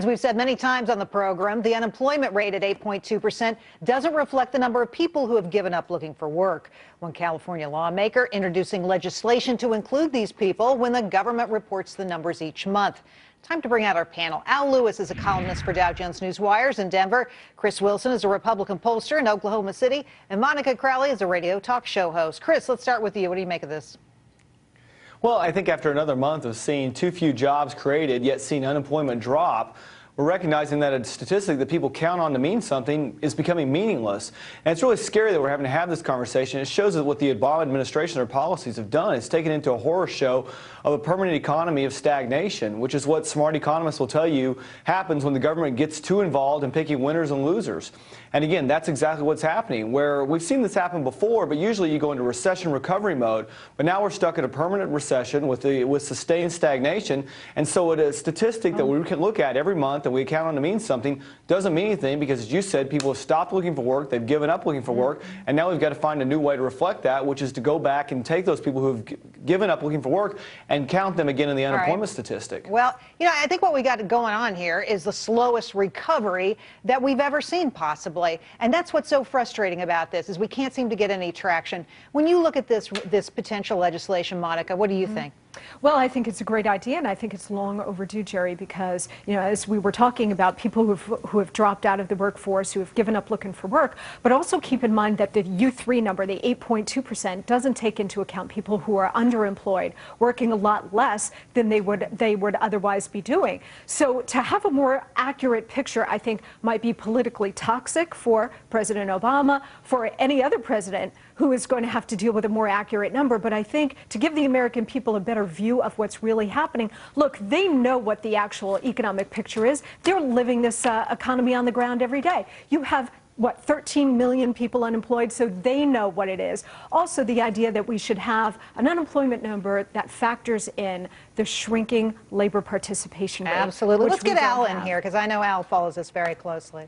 As we've said many times on the program, the unemployment rate at 8.2% doesn't reflect the number of people who have given up looking for work. One California lawmaker introducing legislation to include these people when the government reports the numbers each month. Time to bring out our panel. Al Lewis is a columnist for Dow Jones Newswires in Denver. Chris Wilson is a Republican pollster in Oklahoma City. And Monica Crowley is a radio talk show host. Chris, let's start with you. What do you make of this? Well, I think after another month of seeing too few jobs created, yet seeing unemployment drop, we're recognizing that a statistic that people count on to mean something is becoming meaningless. And it's really scary that we're having to have this conversation. It shows that what the Obama administration, their policies have done is taken into a horror show of a permanent economy of stagnation, which is what smart economists will tell you happens when the government gets too involved in picking winners and losers. And again, that's exactly what's happening, where we've seen this happen before, but usually you go into recession recovery mode. But now we're stuck in a permanent recession with sustained stagnation. And so a statistic that we can look at every month and we count on to mean something doesn't mean anything because, as you said, people have stopped looking for work, they've given up looking for work, and now we've got to find a new way to reflect that, which is to go back and take those people who have given up looking for work and count them again in the unemployment statistic. Well, you know, I think what we got going on here is the slowest recovery that we've ever seen, possibly. And that's what's so frustrating about this, is we can't seem to get any traction. When you look at this potential legislation, Monica, what do you think? Well, I think it's a great idea, and I think it's long overdue, Jerry, because, you know, as we were talking about people who have dropped out of the workforce, who have given up looking for work, but also keep in mind that the U3 number, the 8.2%, doesn't take into account people who are underemployed, working a lot less than they would otherwise be doing. So to have a more accurate picture, I think, might be politically toxic for President Obama, for any other president who is going to have to deal with a more accurate number. But I think to give the American people a better view of what's really happening, look, they know what the actual economic picture is. They're living this economy on the ground every day. You have, what, 13 million people unemployed, so they know what it is. Also, the idea that we should have an unemployment number that factors in the shrinking labor participation rate. Absolutely. Let's get Al in here, because I know Al follows this very closely.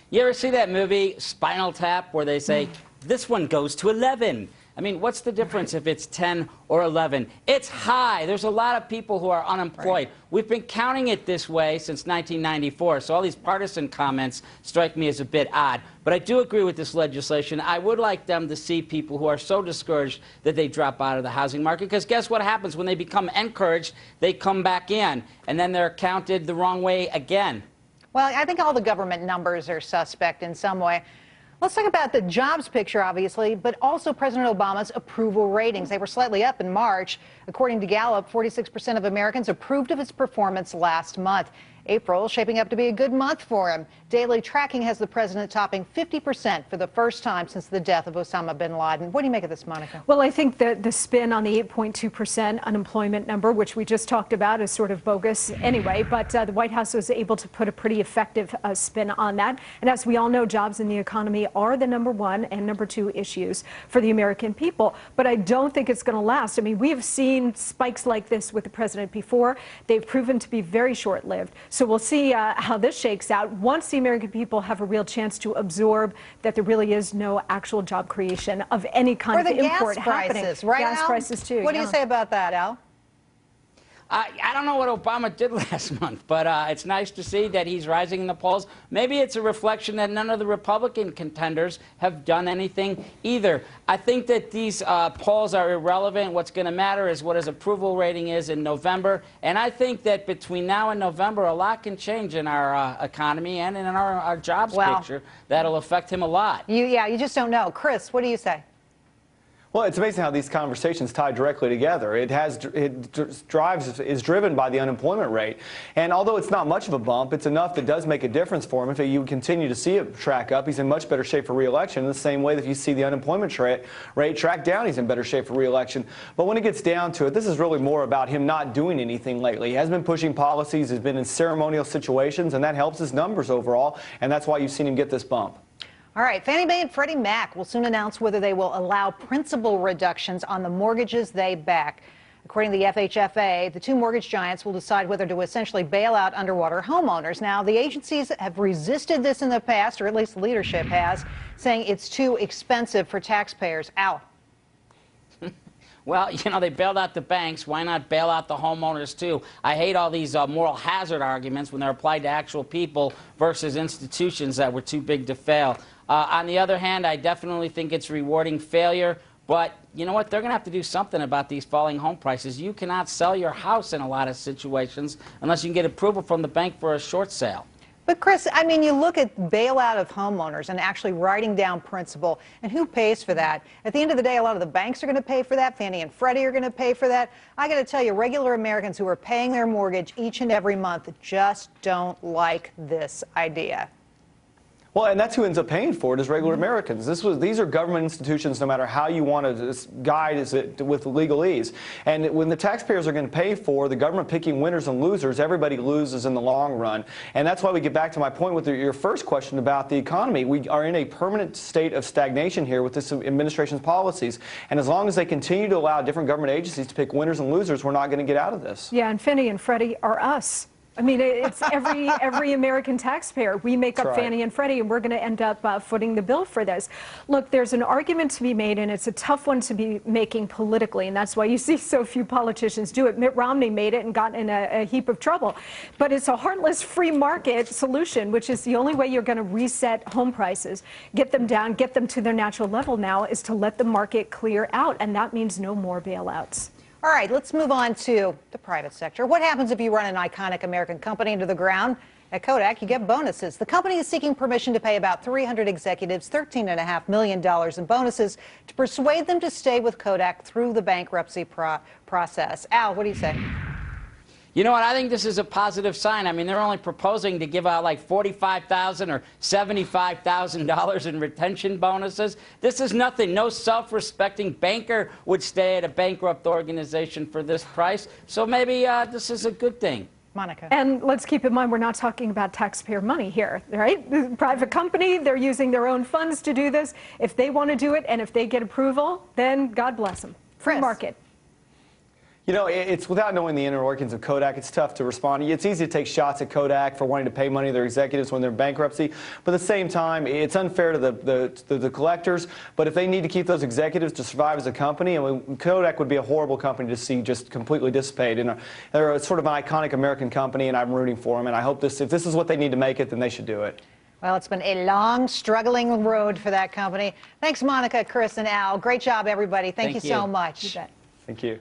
You ever see that movie, Spinal Tap, where they say, this one goes to 11? I mean, what's the difference if it's 10 or 11? It's high. There's a lot of people who are unemployed. We've been counting it this way since 1994, so all these partisan comments strike me as a bit odd. But I do agree with this legislation. I would like them to see people who are so discouraged that they drop out of the housing market, because guess what happens when they become encouraged? They come back in, and then they're counted the wrong way again. Well, I think all the government numbers are suspect in some way. Let's talk about the jobs picture, obviously, but also President Obama's approval ratings. They were slightly up in March. According to Gallup, 46% of Americans approved of his performance last month. April shaping up to be a good month for him. Daily tracking has the president topping 50% for the first time since the death of Osama bin Laden. What do you make of this, Monica? Well, I think the spin on the 8.2% unemployment number, which we just talked about, is sort of bogus anyway, but the White House was able to put a pretty effective spin on that. And as we all know, jobs in the economy are the #1 and #2 issues for the American people. But I don't think it's going to last. I mean, we have seen spikes like this with the president before. They've proven to be very short-lived. So we'll see how this shakes out once the American people have a real chance to absorb that there really is no actual job creation of any kind of import happening. Gas prices, right, gas Al? prices too. What do you say about that, Al? I don't know what Obama did last month, but it's nice to see that he's rising in the polls. Maybe it's a reflection that none of the Republican contenders have done anything either. I think that these polls are irrelevant. What's going to matter is what his approval rating is in November. And I think that between now and November, a lot can change in our economy and in our jobs picture. That'll affect him a lot. You just don't know. Chris, what do you say? Well, it's amazing how these conversations tie directly together. Is driven by the unemployment rate. And although it's not much of a bump, it's enough that does make a difference for him. If you continue to see it track up, he's in much better shape for re-election. In the same way that if you see the unemployment rate track down, he's in better shape for re-election. But when it gets down to it, this is really more about him not doing anything lately. He has been pushing policies, has been in ceremonial situations, and that helps his numbers overall. And that's why you've seen him get this bump. All right, Fannie Mae and Freddie Mac will soon announce whether they will allow principal reductions on the mortgages they back. According to the FHFA, the two mortgage giants will decide whether to essentially bail out underwater homeowners. Now, the agencies have resisted this in the past, or at least leadership has, saying it's too expensive for taxpayers. Al. Well, they bailed out the banks. Why not bail out the homeowners, too? I hate all these moral hazard arguments when they're applied to actual people versus institutions that were too big to fail. On the other hand, I definitely think it's rewarding failure. But you know what? They're going to have to do something about these falling home prices. You cannot sell your house in a lot of situations unless you can get approval from the bank for a short sale. But Chris, I mean, you look at bailout of homeowners and actually writing down principal, and who pays for that? At the end of the day, a lot of the banks are going to pay for that. Fannie and Freddie are going to pay for that. I got to tell you, regular Americans who are paying their mortgage each and every month just don't like this idea. Well, and that's who ends up paying for it is regular Americans. These are government institutions, no matter how you want to guide it with legalese. And when the taxpayers are going to pay for the government picking winners and losers, everybody loses in the long run. And that's why we get back to my point with your first question about the economy. We are in a permanent state of stagnation here with this administration's policies. And as long as they continue to allow different government agencies to pick winners and losers, we're not going to get out of this. Yeah, and Fannie and Freddie are us. I mean, it's every American taxpayer. We make up Fannie and Freddie, and we're going to end up footing the bill for this. Look, there's an argument to be made, and it's a tough one to be making politically, and that's why you see so few politicians do it. Mitt Romney made it and got in a heap of trouble. But it's a heartless free market solution, which is the only way you're going to reset home prices, get them down, get them to their natural level now, is to let the market clear out, and that means no more bailouts. All right, let's move on to the private sector. What happens if you run an iconic American company into the ground? At Kodak, you get bonuses. The company is seeking permission to pay about 300 executives $13.5 million in bonuses to persuade them to stay with Kodak through the bankruptcy process. Al, what do you say? You know what? I think this is a positive sign. I mean, they're only proposing to give out like $45,000 or $75,000 in retention bonuses. This is nothing. No self-respecting banker would stay at a bankrupt organization for this price. So maybe this is a good thing. Monica. And let's keep in mind, we're not talking about taxpayer money here, right? The private company, they're using their own funds to do this. If they want to do it and if they get approval, then God bless them. Free market. You know, it's without knowing the inner workings of Kodak, it's tough to respond. It's easy to take shots at Kodak for wanting to pay money to their executives when they're in bankruptcy. But at the same time, it's unfair to the collectors. But if they need to keep those executives to survive as a company, I mean, Kodak would be a horrible company to see just completely dissipate. And they're sort of an iconic American company, and I'm rooting for them. And I hope if this is what they need to make it, then they should do it. Well, it's been a long, struggling road for that company. Thanks, Monica, Chris, and Al. Great job, everybody. Thank you so much. You bet. Thank you.